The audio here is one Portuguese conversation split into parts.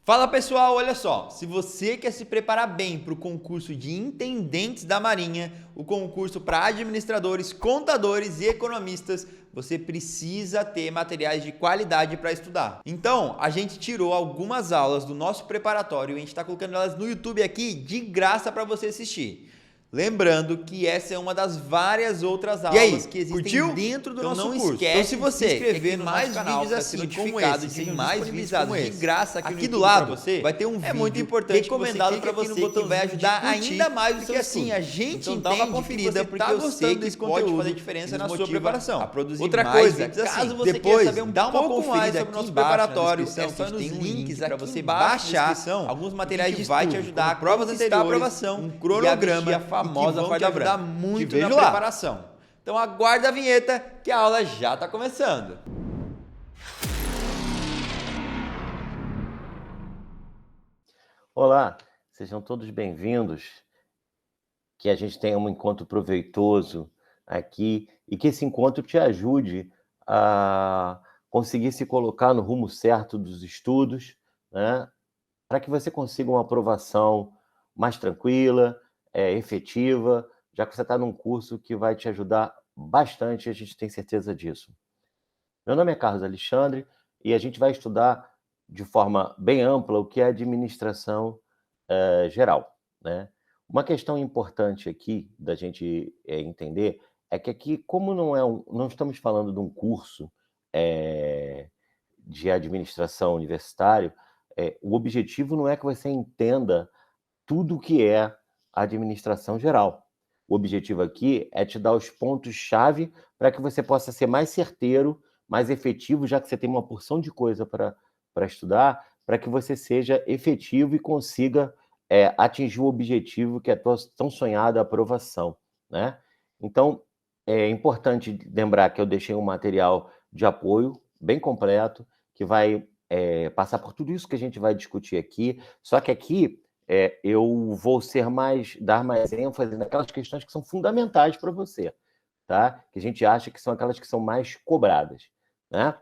Fala pessoal, olha só, se você quer se preparar bem para o concurso de intendentes da Marinha, o concurso para administradores, contadores e economistas, você precisa ter materiais de qualidade para estudar. Então, a gente tirou algumas aulas do nosso preparatório e a gente está colocando elas no YouTube aqui de graça para você assistir. Lembrando que essa é uma das várias outras aulas que existem dentro do nosso curso. Então, se você se inscrever no mais vídeos assim como esse, tem mais disponibilizados de graça aqui do lado, você vai ter um vídeo muito importante recomendado para você que vai ajudar ainda mais o seu estudo. Assim a gente então, dá uma conferida porque eu sei que isso pode fazer diferença na sua preparação. A produzir outra coisa, caso você depois queira saber um pouco mais sobre o nosso preparatório, é só nos links para você baixar alguns materiais de vai te ajudar provas anteriores, aprovação, um cronograma famosa que vão te ajudar muito na preparação. Então aguarda a vinheta que a aula já está começando. Olá, sejam todos bem-vindos. Que a gente tenha um encontro proveitoso aqui e que esse encontro te ajude a conseguir se colocar no rumo certo dos estudos, né? Para que você consiga uma aprovação mais tranquila, efetiva, já que você está num curso que vai te ajudar bastante, a gente tem certeza disso. Meu nome é Carlos Alexandre e a gente vai estudar de forma bem ampla o que é administração geral, né? Uma questão importante aqui da gente entender é que aqui, como não estamos falando de um curso de administração universitário, o objetivo não é que você entenda tudo o que é administração geral. O objetivo aqui é te dar os pontos-chave para que você possa ser mais certeiro, mais efetivo, já que você tem uma porção de coisa para estudar, para que você seja efetivo e consiga atingir o objetivo que é tão sonhada aprovação, né? Então, é importante lembrar que eu deixei um material de apoio bem completo, que vai passar por tudo isso que a gente vai discutir aqui, só que aqui eu vou dar mais ênfase naquelas questões que são fundamentais para você, tá? Que a gente acha que são aquelas que são mais cobradas, né?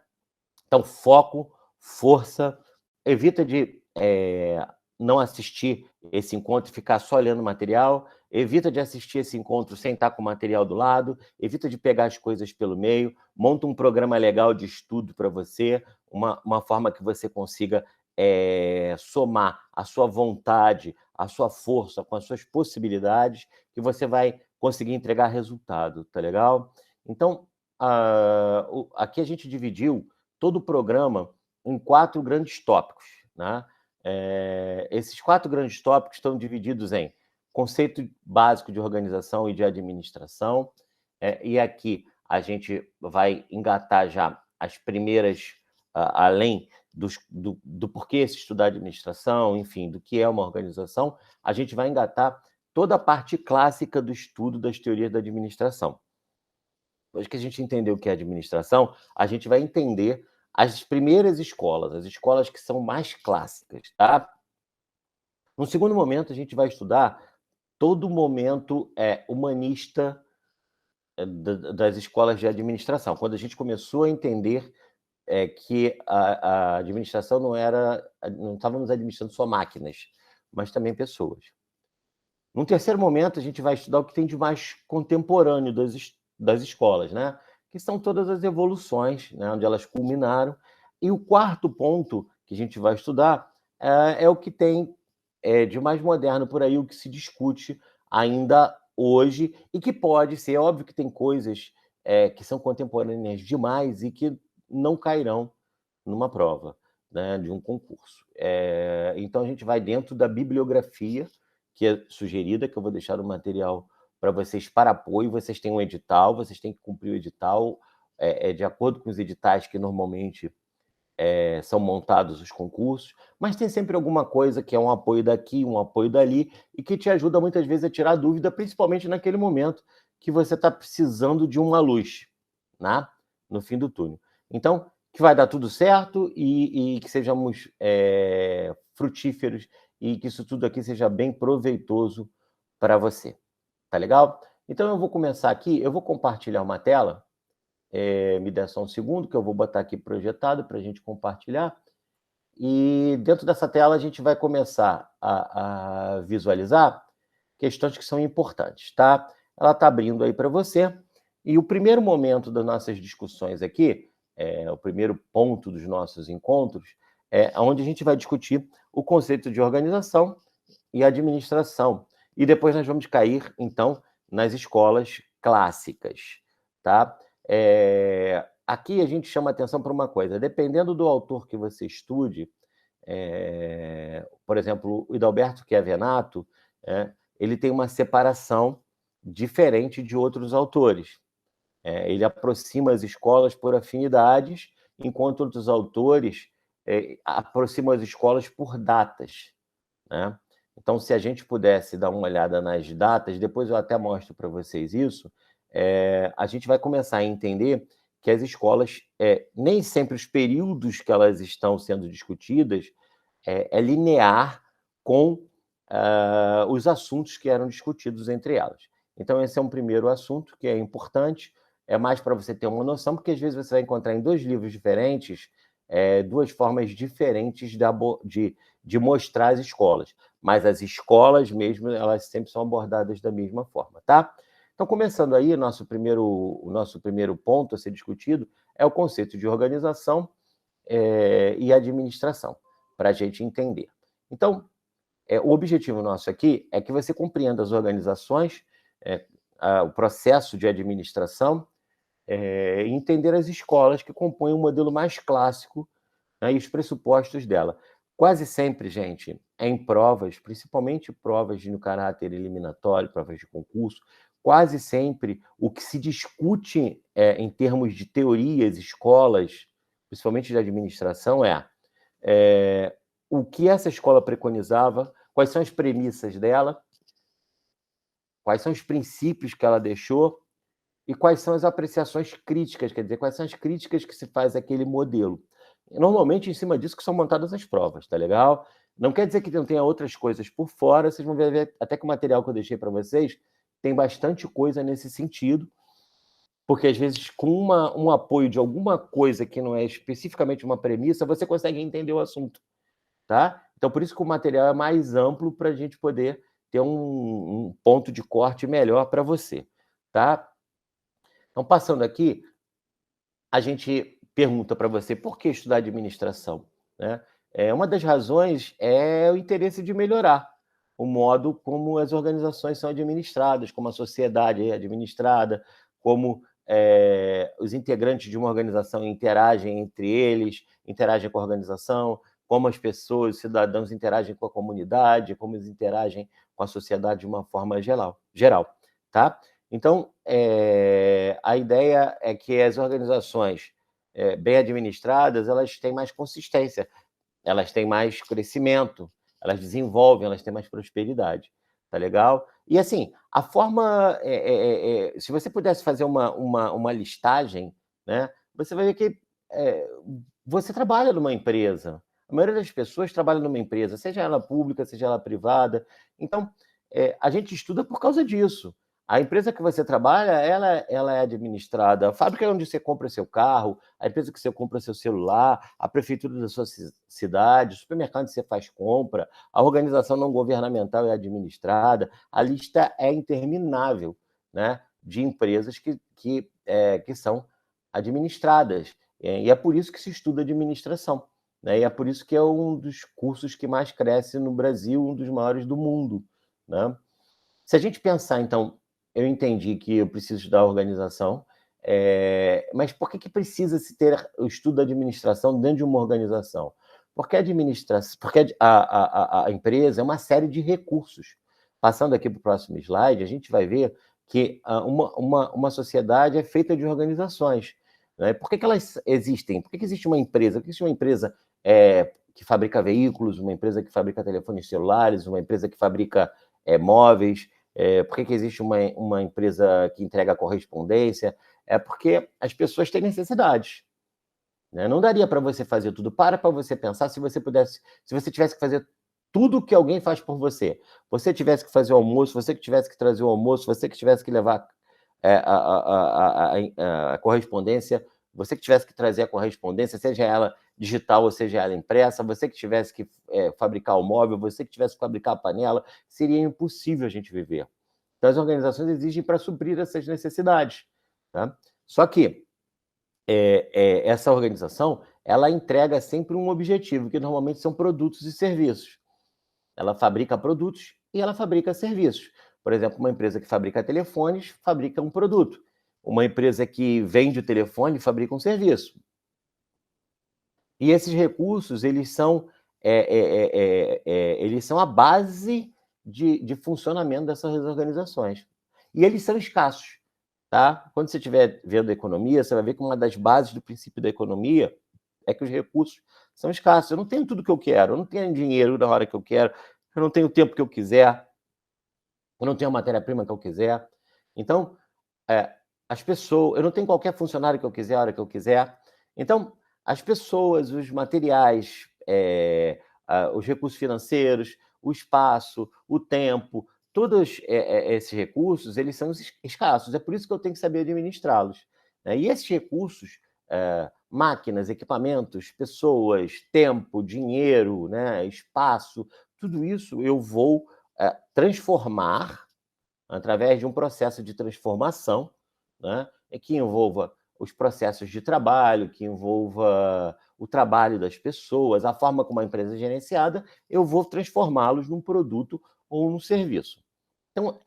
Então, foco, força, evita de não assistir esse encontro e ficar só olhando o material, evita de assistir esse encontro sem estar com o material do lado, evita de pegar as coisas pelo meio, monta um programa legal de estudo para você, uma forma que você consiga somar a sua vontade, a sua força com as suas possibilidades, que você vai conseguir entregar resultado, tá legal? Então, aqui a gente dividiu todo o programa em 4 grandes tópicos, né? Esses 4 grandes tópicos estão divididos em conceito básico de organização e de administração, e aqui a gente vai engatar já as primeiras, além do porquê se estudar administração, enfim, do que é uma organização, a gente vai engatar toda a parte clássica do estudo das teorias da administração. Depois que a gente entender o que é administração, a gente vai entender as primeiras escolas, as escolas que são mais clássicas, tá? No segundo momento, a gente vai estudar todo o momento humanista das escolas de administração, quando a gente começou a entender que a administração não estávamos administrando só máquinas, mas também pessoas. No terceiro momento, a gente vai estudar o que tem de mais contemporâneo das escolas, né? Que são todas as evoluções, né? Onde elas culminaram. E o quarto ponto que a gente vai estudar é o que tem de mais moderno por aí, o que se discute ainda hoje e que pode ser, óbvio que tem coisas que são contemporâneas demais e que não cairão numa prova, né, de um concurso. Então, a gente vai dentro da bibliografia que é sugerida, que eu vou deixar o material para vocês para apoio, vocês têm um edital, vocês têm que cumprir o edital de acordo com os editais que normalmente são montados os concursos, mas tem sempre alguma coisa que é um apoio daqui, um apoio dali, e que te ajuda muitas vezes a tirar dúvida, principalmente naquele momento que você está precisando de uma luz, né? No fim do túnel. Então, que vai dar tudo certo e que sejamos frutíferos e que isso tudo aqui seja bem proveitoso para você. Tá legal? Então, eu vou começar aqui, eu vou compartilhar uma tela, me dê só um segundo, que eu vou botar aqui projetado para a gente compartilhar. E dentro dessa tela a gente vai começar a visualizar questões que são importantes, tá? Ela está abrindo aí para você. E o primeiro momento das nossas discussões aqui, o primeiro ponto dos nossos encontros, é onde a gente vai discutir o conceito de organização e administração. E depois nós vamos cair, então, nas escolas clássicas, tá? Aqui a gente chama atenção para uma coisa, dependendo do autor que você estude, por exemplo, o Hidalberto Chiavenato, ele tem uma separação diferente de outros autores. Ele aproxima as escolas por afinidades, enquanto outros autores aproximam as escolas por datas, né? Então, se a gente pudesse dar uma olhada nas datas, depois eu até mostro para vocês isso, a gente vai começar a entender que as escolas, nem sempre os períodos que elas estão sendo discutidas é linear com os assuntos que eram discutidos entre elas. Então, esse é um primeiro assunto que é importante, é mais para você ter uma noção, porque às vezes você vai encontrar em 2 livros diferentes 2 formas diferentes de mostrar as escolas, mas as escolas mesmo, elas sempre são abordadas da mesma forma, tá? Então, começando aí, o nosso primeiro ponto a ser discutido é o conceito de organização e administração, para a gente entender. Então, o objetivo nosso aqui é que você compreenda as organizações, o processo de administração, e entender as escolas que compõem o modelo mais clássico, né, e os pressupostos dela. Quase sempre, gente, em provas, principalmente provas de caráter eliminatório, provas de concurso, quase sempre o que se discute em termos de teorias, escolas, principalmente de administração, o que essa escola preconizava, quais são as premissas dela, quais são os princípios que ela deixou e quais são as apreciações críticas, quer dizer, quais são as críticas que se faz àquele modelo. Normalmente, em cima disso que são montadas as provas, tá legal? Não quer dizer que não tenha outras coisas por fora, vocês vão ver até que o material que eu deixei para vocês tem bastante coisa nesse sentido, porque às vezes com um apoio de alguma coisa que não é especificamente uma premissa, você consegue entender o assunto, tá? Então, por isso que o material é mais amplo para a gente poder ter um ponto de corte melhor para você, tá? Então, passando aqui, a gente pergunta para você por que estudar administração, né? Uma das razões é o interesse de melhorar o modo como as organizações são administradas, como a sociedade é administrada, como os integrantes de uma organização interagem entre eles, interagem com a organização, como as pessoas, os cidadãos interagem com a comunidade, como eles interagem com a sociedade de uma forma geral, tá? Então, a ideia é que as organizações bem administradas, elas têm mais consistência, elas têm mais crescimento, elas desenvolvem, elas têm mais prosperidade, tá legal? E assim, a forma, se você pudesse fazer uma listagem, né, você vai ver que você trabalha numa empresa, a maioria das pessoas trabalha numa empresa, seja ela pública, seja ela privada, então a gente estuda por causa disso. A empresa que você trabalha, ela é administrada. A fábrica é onde você compra seu carro, a empresa que você compra seu celular, a prefeitura da sua cidade, o supermercado onde você faz compra, a organização não governamental é administrada. A lista é interminável, né, de empresas que são administradas. E é por isso que se estuda administração, né? E é por isso que é um dos cursos que mais cresce no Brasil, um dos maiores do mundo, né? Se a gente pensar, então, eu entendi que eu preciso estudar organização, mas por que precisa se ter o estudo da administração dentro de uma organização? Porque a empresa é uma série de recursos. Passando aqui para o próximo slide, a gente vai ver que uma sociedade é feita de organizações, né? Por que elas existem? Por que existe uma empresa? Por que existe uma empresa que fabrica veículos, uma empresa que fabrica telefones celulares, uma empresa que fabrica móveis? Por que existe uma empresa que entrega correspondência? É porque as pessoas têm necessidades, né? Não daria para você fazer tudo. Para você pensar se você tivesse que fazer tudo que alguém faz por você. Você tivesse que fazer o almoço, você que tivesse que trazer o almoço, você que tivesse que levar a correspondência você que tivesse que trazer a correspondência, seja ela digital ou seja ela impressa, você que tivesse que fabricar o móvel, você que tivesse que fabricar a panela, seria impossível a gente viver. Então, as organizações existem para suprir essas necessidades. Tá? Só que essa organização, ela entrega sempre um objetivo, que normalmente são produtos e serviços. Ela fabrica produtos e ela fabrica serviços. Por exemplo, uma empresa que fabrica telefones fabrica um produto. Uma empresa que vende o telefone fabrica um serviço. E esses recursos, eles são a base de funcionamento dessas organizações. E eles são escassos. Tá? Quando você estiver vendo a economia, você vai ver que uma das bases do princípio da economia é que os recursos são escassos. Eu não tenho tudo que eu quero, eu não tenho dinheiro na hora que eu quero, eu não tenho o tempo que eu quiser, eu não tenho a matéria-prima que eu quiser. Então, as pessoas, eu não tenho qualquer funcionário que eu quiser, a hora que eu quiser. Então, as pessoas, os materiais, os recursos financeiros, o espaço, o tempo, todos esses recursos, eles são escassos. É por isso que eu tenho que saber administrá-los. Né? E esses recursos, máquinas, equipamentos, pessoas, tempo, dinheiro, né, espaço, tudo isso eu vou transformar através de um processo de transformação, né, que envolva os processos de trabalho, que envolva o trabalho das pessoas, a forma como a empresa é gerenciada, eu vou transformá-los num produto ou num serviço. Então,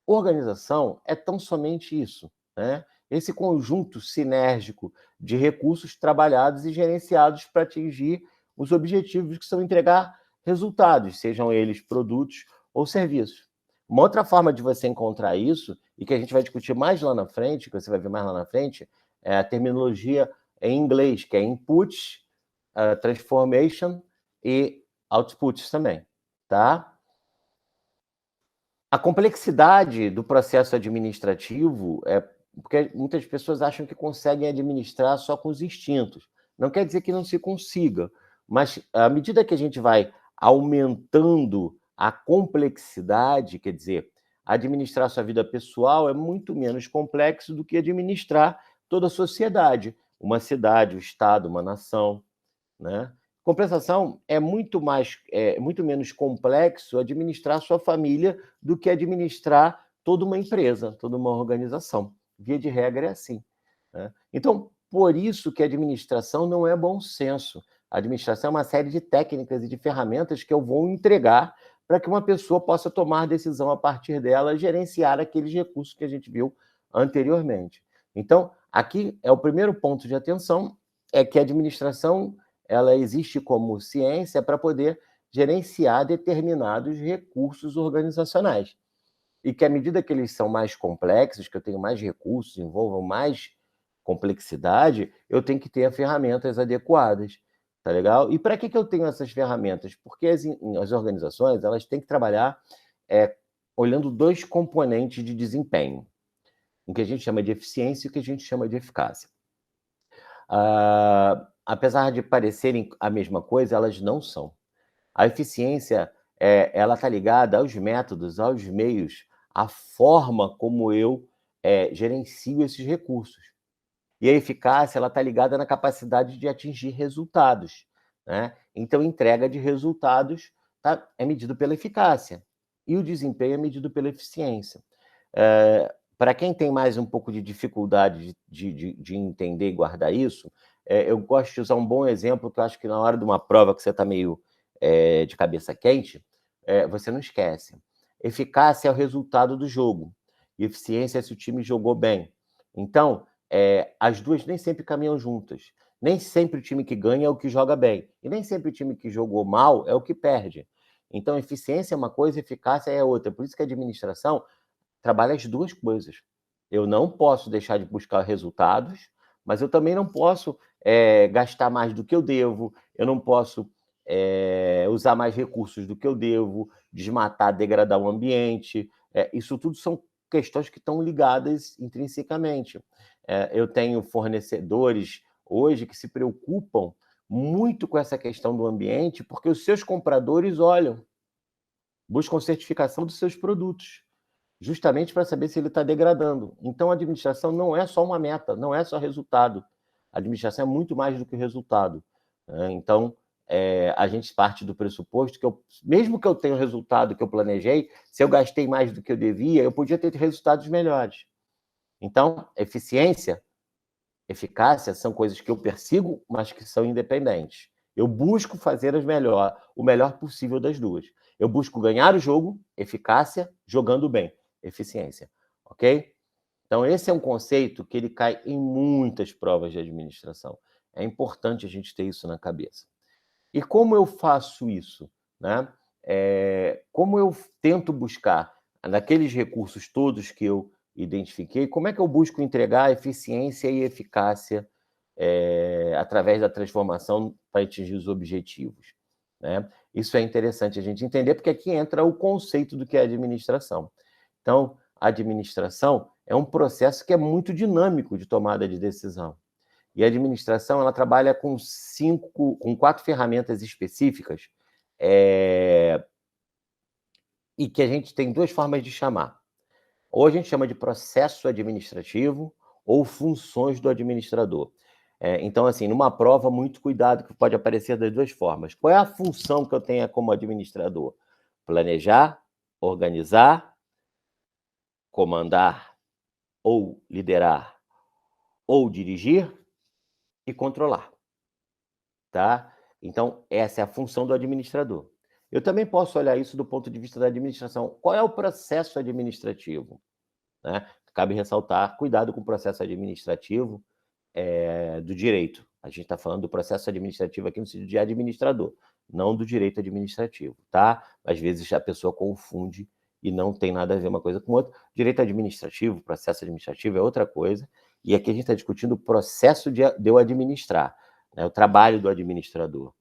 organização é tão somente isso, né? Esse conjunto sinérgico de recursos trabalhados e gerenciados para atingir os objetivos que são entregar resultados, sejam eles produtos ou serviços. Uma outra forma de você encontrar isso, e que a gente vai discutir mais lá na frente, que você vai ver mais lá na frente, é a terminologia em inglês, que é input, transformation e outputs também, tá? A complexidade do processo administrativo é porque muitas pessoas acham que conseguem administrar só com os instintos. Não quer dizer que não se consiga, mas à medida que a gente vai aumentando a complexidade, quer dizer, administrar sua vida pessoal é muito menos complexo do que administrar toda a sociedade, uma cidade, um estado, uma nação, né? Compensação, é muito menos complexo administrar sua família do que administrar toda uma empresa, toda uma organização. Via de regra é assim, né? Então, por isso que a administração não é bom senso. A administração é uma série de técnicas e de ferramentas que eu vou entregar para que uma pessoa possa tomar decisão a partir dela, gerenciar aqueles recursos que a gente viu anteriormente. Então, aqui é o primeiro ponto de atenção, é que a administração ela existe como ciência para poder gerenciar determinados recursos organizacionais. E que à medida que eles são mais complexos, que eu tenho mais recursos, envolvam mais complexidade, eu tenho que ter ferramentas adequadas, tá legal? E para que eu tenho essas ferramentas? Porque as organizações elas têm que trabalhar olhando dois componentes de desempenho, o que a gente chama de eficiência e o que a gente chama de eficácia. Apesar de parecerem a mesma coisa, elas não são. A eficiência, ela está ligada aos métodos, aos meios, à forma como eu gerencio esses recursos. E a eficácia, ela está ligada na capacidade de atingir resultados, né? Então, entrega de resultados é medido pela eficácia e o desempenho é medido pela eficiência. Para quem tem mais um pouco de dificuldade de entender e guardar isso, eu gosto de usar um bom exemplo, que eu acho que na hora de uma prova que você está meio de cabeça quente, você não esquece. Eficácia é o resultado do jogo, e eficiência é se o time jogou bem. Então, as duas nem sempre caminham juntas. Nem sempre o time que ganha é o que joga bem, e nem sempre o time que jogou mal é o que perde. Então, eficiência é uma coisa, eficácia é outra. Por isso que a administração trabalha as duas coisas. Eu não posso deixar de buscar resultados, mas eu também não posso gastar mais do que eu devo, eu não posso usar mais recursos do que eu devo, desmatar, degradar o ambiente. Isso tudo são questões que estão ligadas intrinsecamente. Eu tenho fornecedores hoje que se preocupam muito com essa questão do ambiente, porque os seus compradores olham, buscam certificação dos seus produtos, justamente para saber se ele está degradando. Então, a administração não é só uma meta, não é só resultado. A administração é muito mais do que o resultado, né? Então, a gente parte do pressuposto que mesmo que eu tenha o resultado que eu planejei, se eu gastei mais do que eu devia, eu podia ter resultados melhores. Então, eficiência, eficácia são coisas que eu persigo, mas que são independentes. Eu busco fazer o melhor possível das duas. Eu busco ganhar o jogo, eficácia, jogando bem, eficiência, ok? Então, esse é um conceito que ele cai em muitas provas de administração. É importante a gente ter isso na cabeça. E como eu faço isso, né? Como eu tento buscar, naqueles recursos todos que eu identifiquei, como é que eu busco entregar eficiência e eficácia através da transformação para atingir os objetivos, né? Isso é interessante a gente entender, porque aqui entra o conceito do que é administração. Então, a administração é um processo que é muito dinâmico de tomada de decisão. E a administração, ela trabalha com 4 ferramentas específicas, e que a gente tem 2 formas de chamar. Ou a gente chama de processo administrativo ou funções do administrador. Então, assim, numa prova, muito cuidado, que pode aparecer das 2 formas. Qual é a função que eu tenho como administrador? Planejar, organizar, comandar ou liderar ou dirigir e controlar, tá? Então, essa é a função do administrador. Eu também posso olhar isso do ponto de vista da administração. Qual é o processo administrativo, né? Cabe ressaltar, cuidado com o processo administrativo do direito. A gente está falando do processo administrativo aqui no sentido de administrador, não do direito administrativo, tá? Às vezes a pessoa confunde e não tem nada a ver uma coisa com outra. Direito administrativo, processo administrativo é outra coisa, e aqui a gente está discutindo o processo de eu administrar, né? O trabalho do administrador.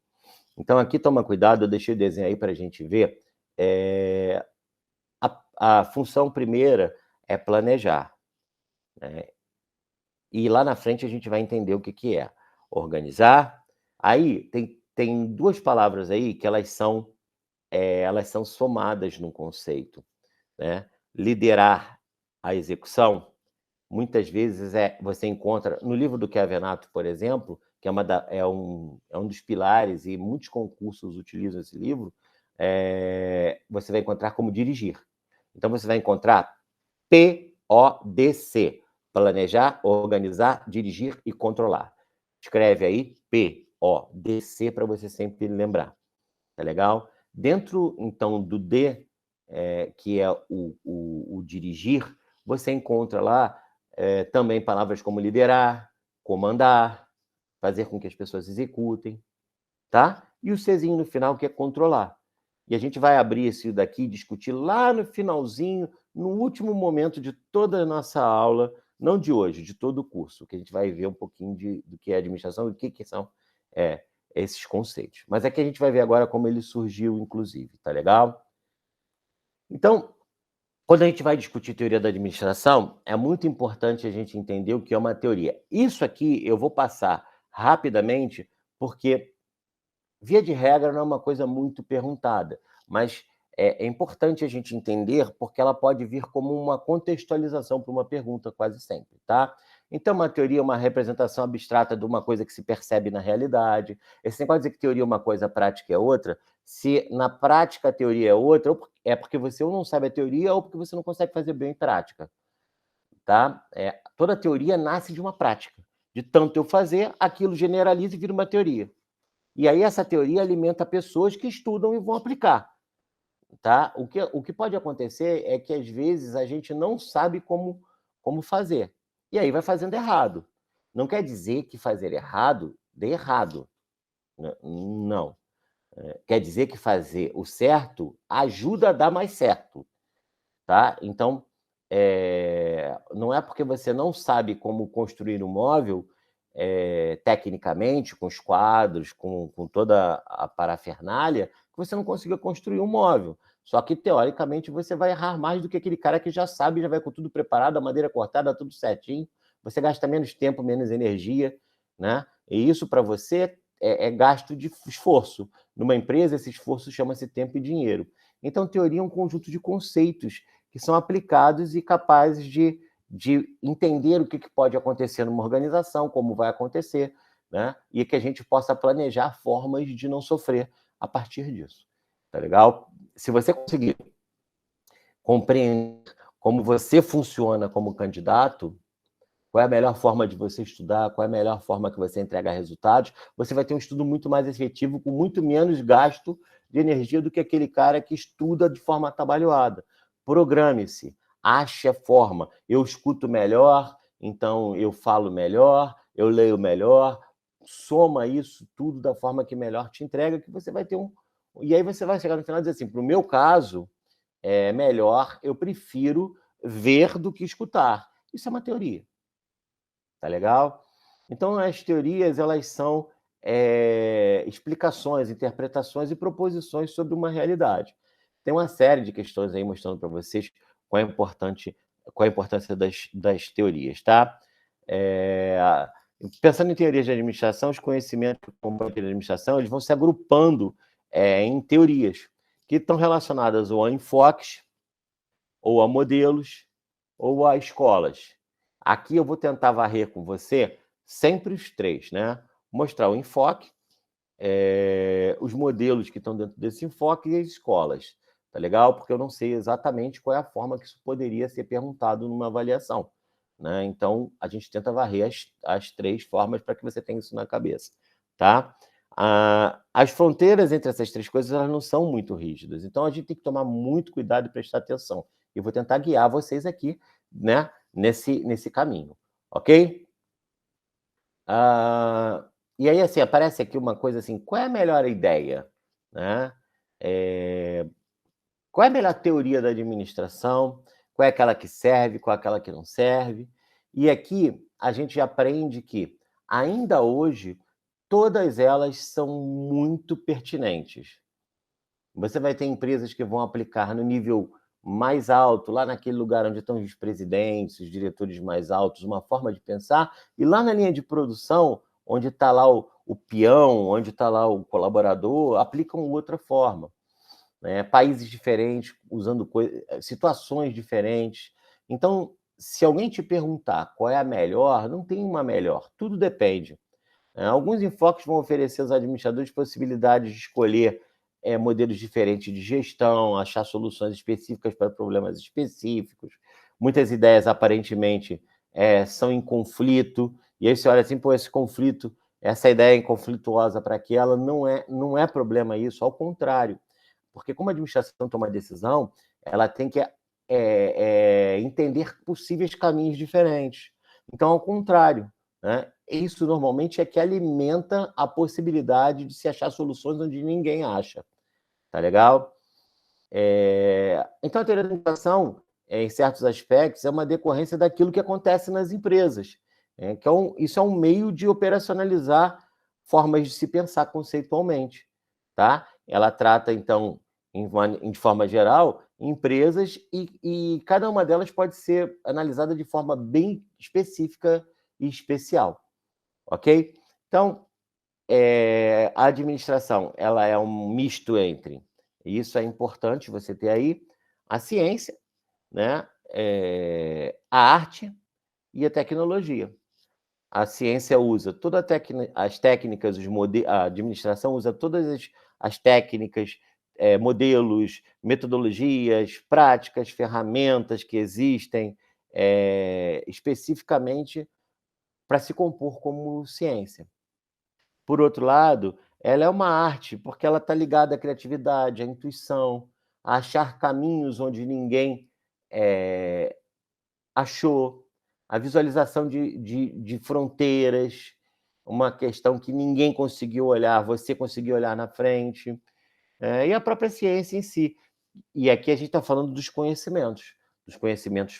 Então, aqui toma cuidado, eu deixei o desenho aí para a gente ver. A função primeira é planejar, né? E lá na frente a gente vai entender o que é organizar. Aí tem 2 palavras aí que elas são somadas num conceito, né? Liderar a execução, muitas vezes você encontra no livro do Chiavenato, por exemplo, que é um dos pilares e muitos concursos utilizam esse livro, você vai encontrar como dirigir. Então você vai encontrar PODC, planejar, organizar, dirigir e controlar. Escreve aí PODC para você sempre lembrar. Tá legal? Dentro, então, do D, que é o dirigir, você encontra lá também palavras como liderar, comandar, fazer com que as pessoas executem, tá? E o Czinho no final, que é controlar. E a gente vai abrir isso daqui, discutir lá no finalzinho, no último momento de toda a nossa aula, não de hoje, de todo o curso, que a gente vai ver um pouquinho do que é administração e o que são esses conceitos. Mas aqui a gente vai ver agora como ele surgiu, inclusive, tá legal? Então, quando a gente vai discutir teoria da administração, é muito importante a gente entender o que é uma teoria. Isso aqui eu vou passar rapidamente, porque, via de regra, não é uma coisa muito perguntada, mas é importante a gente entender, porque ela pode vir como uma contextualização para uma pergunta quase sempre, tá? Então, uma teoria é uma representação abstrata de uma coisa que se percebe na realidade. Esse negócio de dizer que teoria é uma coisa, prática é outra. Se na prática a teoria é outra, é porque você ou não sabe a teoria ou porque você não consegue fazer bem em prática, tá? Toda teoria nasce de uma prática. De tanto eu fazer, aquilo generaliza e vira uma teoria. E aí essa teoria alimenta pessoas que estudam e vão aplicar, tá? O que pode acontecer é que, às vezes, a gente não sabe como fazer. E aí vai fazendo errado. Não quer dizer que fazer errado dê errado. Não. Quer dizer que fazer o certo ajuda a dar mais certo, tá? Então, não é porque você não sabe como construir um móvel tecnicamente, com os quadros, com toda a parafernália, que você não consiga construir um móvel. Só que, teoricamente, você vai errar mais do que aquele cara que já sabe, já vai com tudo preparado, a madeira cortada, tudo certinho. Você gasta menos tempo, menos energia, né? E isso, para você, é gasto de esforço. Numa empresa, esse esforço chama-se tempo e dinheiro. Então, teoria é um conjunto de conceitos que são aplicados e capazes de de entender o que pode acontecer numa organização, como vai acontecer, né? E que a gente possa planejar formas de não sofrer a partir disso. Tá legal? Se você conseguir compreender como você funciona como candidato, qual é a melhor forma de você estudar, qual é a melhor forma que você entrega resultados, você vai ter um estudo muito mais efetivo, com muito menos gasto de energia do que aquele cara que estuda de forma atabalhoada. Programe-se, ache a forma. Eu escuto melhor, então eu falo melhor, eu leio melhor, soma isso tudo da forma que melhor te entrega, que você vai ter um... E aí você vai chegar no final e dizer assim, para o meu caso, é melhor, eu prefiro ver do que escutar. Isso é uma teoria. Tá legal? Então, as teorias, elas são explicações, interpretações e proposições sobre uma realidade. Tem uma série de questões aí mostrando para vocês qual é a importância das teorias, tá? Pensando em teorias de administração, os conhecimentos que compõem a teoria de administração, eles vão se agrupando em teorias que estão relacionadas ou a enfoques, ou a modelos, ou a escolas. Aqui eu vou tentar varrer com você sempre os três, né? Mostrar o enfoque, os modelos que estão dentro desse enfoque e as escolas. Tá legal? Porque eu não sei exatamente qual é a forma que isso poderia ser perguntado numa avaliação, né? Então, a gente tenta varrer as três formas para que você tenha isso na cabeça, tá? As fronteiras entre essas três coisas, elas não são muito rígidas. Então, a gente tem que tomar muito cuidado e prestar atenção. Eu vou tentar guiar vocês aqui, né, nesse caminho, ok? E aí, assim, aparece aqui uma coisa assim, qual é a melhor ideia, né? Qual é a melhor teoria da administração? Qual é aquela que serve? Qual é aquela que não serve? E aqui a gente aprende que, ainda hoje, todas elas são muito pertinentes. Você vai ter empresas que vão aplicar no nível mais alto, lá naquele lugar onde estão os presidentes, os diretores mais altos, uma forma de pensar, e lá na linha de produção, onde está lá o peão, onde está lá o colaborador, aplicam outra forma, né? Países diferentes, usando situações diferentes. Então, se alguém te perguntar qual é a melhor, não tem uma melhor, tudo depende. Alguns enfoques vão oferecer aos administradores possibilidades de escolher modelos diferentes de gestão, achar soluções específicas para problemas específicos. Muitas ideias, aparentemente, são em conflito, e aí você olha assim, pô, esse conflito, essa ideia é conflituosa para aquela, não é problema isso, ao contrário. Porque como a administração toma decisão, ela tem que entender possíveis caminhos diferentes. Então, ao contrário, né? Isso normalmente é que alimenta a possibilidade de se achar soluções onde ninguém acha. Tá legal? Então, a teoria da administração, em certos aspectos, é uma decorrência daquilo que acontece nas empresas. Isso é um meio de operacionalizar formas de se pensar conceitualmente. Tá? Ela trata, então, de forma geral, empresas e cada uma delas pode ser analisada de forma bem específica e especial. Ok? Então, a administração, ela é um misto entre, e isso é importante você ter aí, a ciência, né? A arte e a tecnologia. A ciência usa todas as técnicas, a administração usa todas as técnicas, modelos, metodologias, práticas, ferramentas que existem especificamente para se compor como ciência. Por outro lado, ela é uma arte, porque ela está ligada à criatividade, à intuição, a achar caminhos onde ninguém achou, a visualização de fronteiras, uma questão que ninguém conseguiu olhar, você conseguiu olhar na frente, e a própria ciência em si. E aqui a gente está falando dos conhecimentos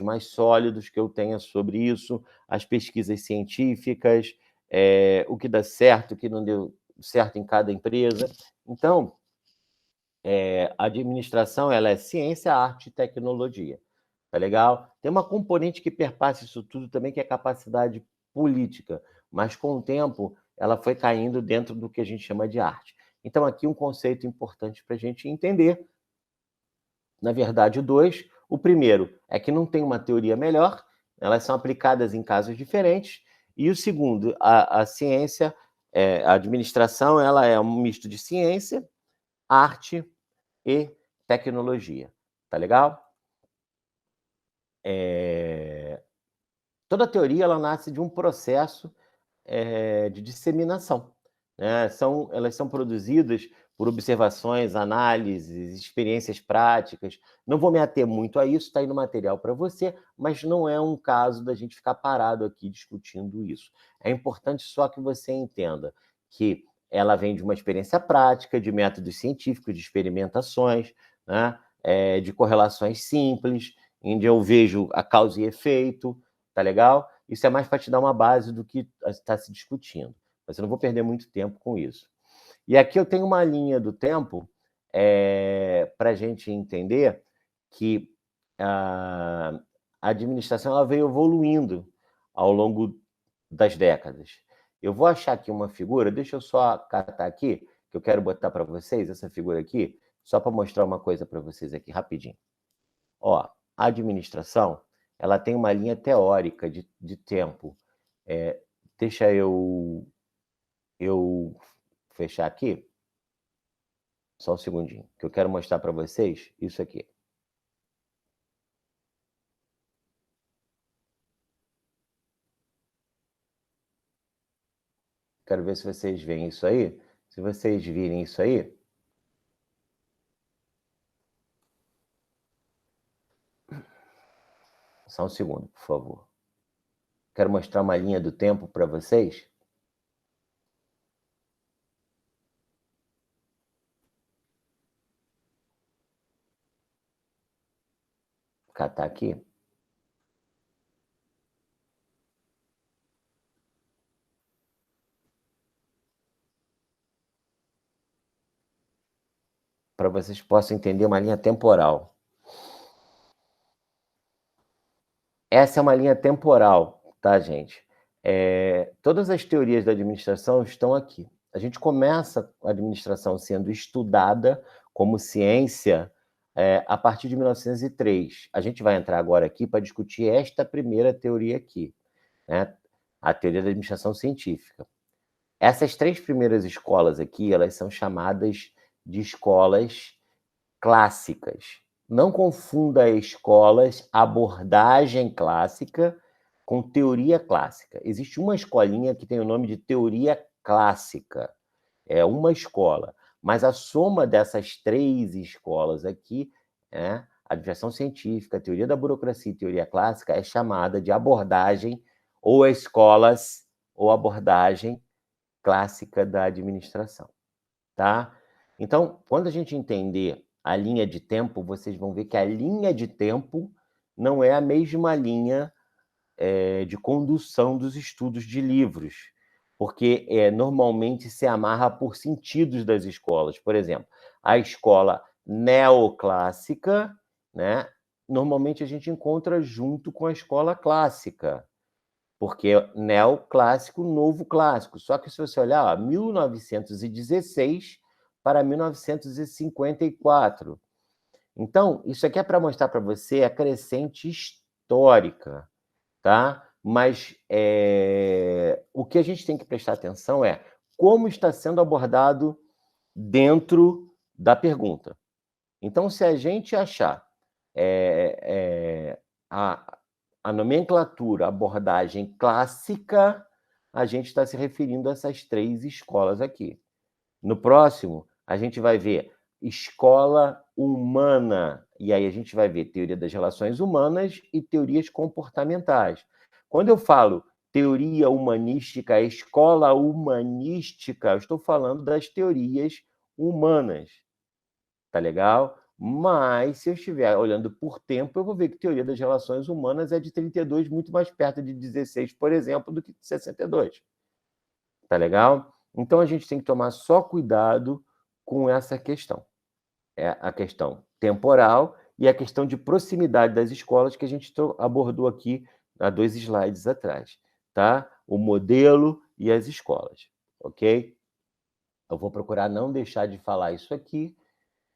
mais sólidos que eu tenha sobre isso, as pesquisas científicas, o que dá certo, o que não deu certo em cada empresa. Então, a administração, ela é ciência, arte e tecnologia. Tá legal? Tem uma componente que perpassa isso tudo também, que é a capacidade política, mas com o tempo ela foi caindo dentro do que a gente chama de arte. Então, aqui um conceito importante para a gente entender, na verdade, dois. O primeiro é que não tem uma teoria melhor, elas são aplicadas em casos diferentes. E o segundo, a ciência, a administração, ela é um misto de ciência, arte e tecnologia. Tá legal? Toda teoria ela nasce de um processo de disseminação, né? Elas são produzidas por observações, análises, experiências práticas. Não vou me ater muito a isso, está aí no material para você, mas não é um caso da gente ficar parado aqui discutindo isso. É importante só que você entenda que ela vem de uma experiência prática, de métodos científicos, de experimentações, né? De correlações simples, onde eu vejo a causa e efeito, tá legal? Isso é mais para te dar uma base do que está se discutindo. Mas eu não vou perder muito tempo com isso. E aqui eu tenho uma linha do tempo para a gente entender que a administração ela veio evoluindo ao longo das décadas. Eu vou achar aqui uma figura, deixa eu só catar aqui, que eu quero botar para vocês, essa figura aqui, só para mostrar uma coisa para vocês aqui, rapidinho. Ó, a administração, ela tem uma linha teórica de tempo. Deixa eu fechar aqui. Só um segundinho, que eu quero mostrar para vocês isso aqui. Quero ver se vocês veem isso aí. Se vocês virem isso aí... Só um segundo, por favor. Quero mostrar uma linha do tempo para vocês. Vou catar aqui. Para vocês possam entender uma linha temporal. Essa é uma linha temporal, tá, gente? Todas as teorias da administração estão aqui. A gente começa a administração sendo estudada como ciência a partir de 1903. A gente vai entrar agora aqui para discutir esta primeira teoria aqui, né? A teoria da administração científica. Essas 3 primeiras escolas aqui, elas são chamadas de escolas clássicas. Não confunda escolas, abordagem clássica com teoria clássica. Existe uma escolinha que tem o nome de teoria clássica. É uma escola. Mas a soma dessas 3 escolas aqui, a administração científica, a teoria da burocracia e teoria clássica, é chamada de abordagem ou escolas ou abordagem clássica da administração, tá? Então, quando a gente entender a linha de tempo, vocês vão ver que a linha de tempo não é a mesma linha de condução dos estudos de livros, porque normalmente se amarra por sentidos das escolas. Por exemplo, a escola neoclássica, né? Normalmente a gente encontra junto com a escola clássica, porque é neoclássico, novo clássico. Só que se você olhar, 1916 para 1954. Então, isso aqui é para mostrar para você a crescente histórica, tá? Mas o que a gente tem que prestar atenção é como está sendo abordado dentro da pergunta. Então, se a gente achar a nomenclatura, a abordagem clássica, a gente está se referindo a essas 3 escolas aqui. No próximo, a gente vai ver escola humana, e aí a gente vai ver teoria das relações humanas e teorias comportamentais. Quando eu falo teoria humanística, escola humanística, eu estou falando das teorias humanas, tá legal? Mas, se eu estiver olhando por tempo, eu vou ver que a teoria das relações humanas é de 32, muito mais perto de 16, por exemplo, do que de 62. Tá legal? Então, a gente tem que tomar só cuidado com essa questão. A questão temporal e a questão de proximidade das escolas que a gente abordou aqui há 2 slides atrás, tá? O modelo e as escolas, ok? Eu vou procurar não deixar de falar isso aqui,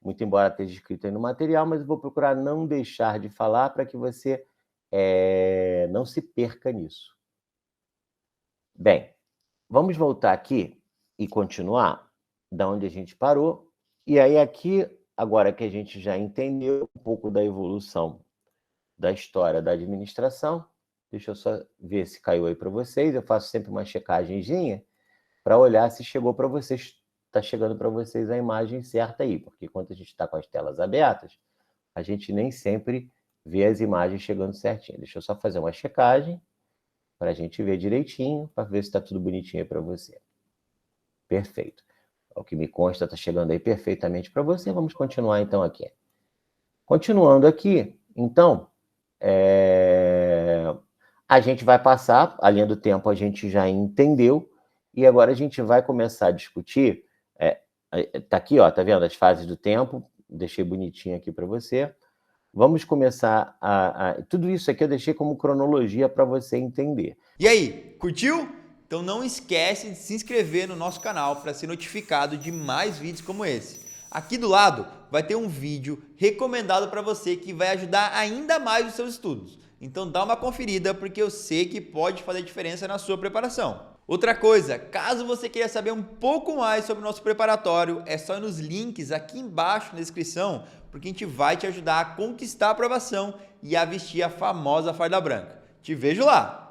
muito embora esteja escrito aí no material, mas eu vou procurar não deixar de falar para que você não se perca nisso. Bem, vamos voltar aqui e continuar da onde a gente parou. E aí aqui, agora que a gente já entendeu um pouco da evolução da história da administração, deixa eu só ver se caiu aí para vocês. Eu faço sempre uma checagemzinha para olhar se chegou para vocês, está chegando para vocês a imagem certa aí, porque quando a gente está com as telas abertas, a gente nem sempre vê as imagens chegando certinho. Deixa eu só fazer uma checagem para a gente ver direitinho, para ver se está tudo bonitinho aí para você. Perfeito. O que me consta está chegando aí perfeitamente para você. Vamos continuar então aqui. Continuando aqui, então, a gente vai passar, a linha do tempo a gente já entendeu, e agora a gente vai começar a discutir, tá aqui, ó, tá vendo as fases do tempo, deixei bonitinho aqui para você. Vamos começar tudo isso aqui eu deixei como cronologia para você entender. E aí, curtiu? Então não esquece de se inscrever no nosso canal para ser notificado de mais vídeos como esse. Aqui do lado vai ter um vídeo recomendado para você que vai ajudar ainda mais os seus estudos. Então dá uma conferida porque eu sei que pode fazer diferença na sua preparação. Outra coisa, caso você queira saber um pouco mais sobre o nosso preparatório, é só ir nos links aqui embaixo na descrição, porque a gente vai te ajudar a conquistar a aprovação e a vestir a famosa farda branca. Te vejo lá!